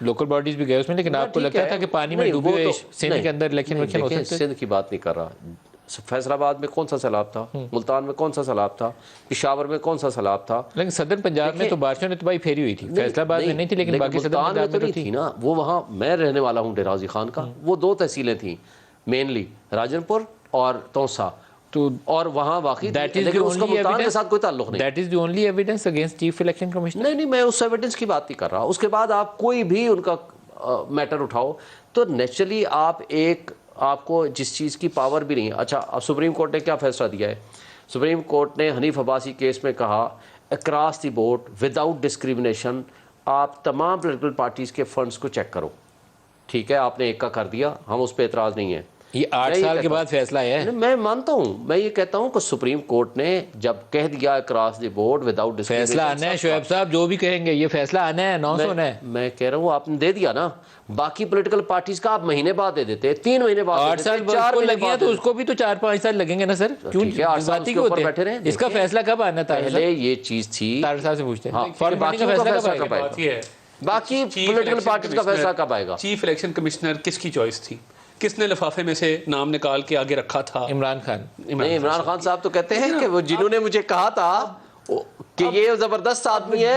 Local bodies بھی گئے اس میں، لیکن آپ کو لگتا تھا کہ پانی میں ڈوبے ہوئے سندھ کے اندر الیکشن ہو سکتے ہیں؟ سندھ کی بات نہیں کر رہا، فیصل آباد میں کون سا سیلاب تھا، ملتان میں کون سا سیلاب تھا، پشاور میں کون سا سیلاب تھا؟ لیکن صدر پنجاب میں تو بارشوں نے تباہی پھیری ہوئی تھی، فیصل آباد میں نہیں تھی، لیکن باقی صدر ملتان میں پنجاب تو میں نہیں تھی نا۔ وہ وہاں میں رہنے والا ہوں ڈیرہ غازی خان کا، وہ 2 تحصیلیں تھیں مینلی، راجن پور اور تونسا، اور وہاں واقعی لیکن اس کا ملتان کے ساتھ کوئی تعلق نہیں۔ That is the only evidence against chief election commissioner. نہیں میں اس ایویڈنس کی بات نہیں کر رہا۔ اس کے بعد آپ کوئی بھی ان کا میٹر اٹھاؤ تو نیچرلی آپ کو جس چیز کی پاور بھی نہیں ہے۔ اچھا، اب سپریم کورٹ نے کیا فیصلہ دیا ہے؟ سپریم کورٹ نے حنیف عباسی کیس میں کہا across the board without discrimination آپ تمام پولیٹیکل پارٹیز کے فنڈز کو چیک کرو۔ ٹھیک ہے، آپ نے ایک کا کر دیا، ہم اس پہ اعتراض نہیں ہے۔ یہ 8 سال کے بعد فیصلہ ہے۔ میں مانتا ہوں، میں یہ کہتا ہوں کہ سپریم کورٹ نے جب کہہ دیا across the board without discrimination, فیصلہ آنا ہے شعیب صاحب، جو بھی کہیں گے یہ فیصلہ آنا ہے، اناؤنس ہونا ہے۔ میں کہہ رہا ہوں آپ نے دے دیا نا۔ باقی پولیٹیکل پارٹیز کا آپ مہینے بعد دے دیتے، 3 مہینے بعد 8 سال 4 کو لگے ہیں تو اس کو بھی تو 4-5 سال لگیں گے نا سر؟ کیوں باتیں کیوں ہوتے ہیں؟ اس کا فیصلہ کب آنا تھا؟ پہلے یہ چیز تھی، طاہر صاحب سے پوچھتے ہیں باقی کا فیصلہ کب آئے گا؟ باقی پولیٹیکل پارٹیز کا فیصلہ کب آئے گا؟ چیف الیکشن کمشنر کس کی چوائس تھی؟ کس نے لفافے میں سے نام نکال کے آگے رکھا تھا؟ عمران خان۔ نہیں، عمران خان صاحب تو کہتے ہیں کہ وہ جنہوں نے مجھے کہا تھا کہ یہ زبردست آدمی ہے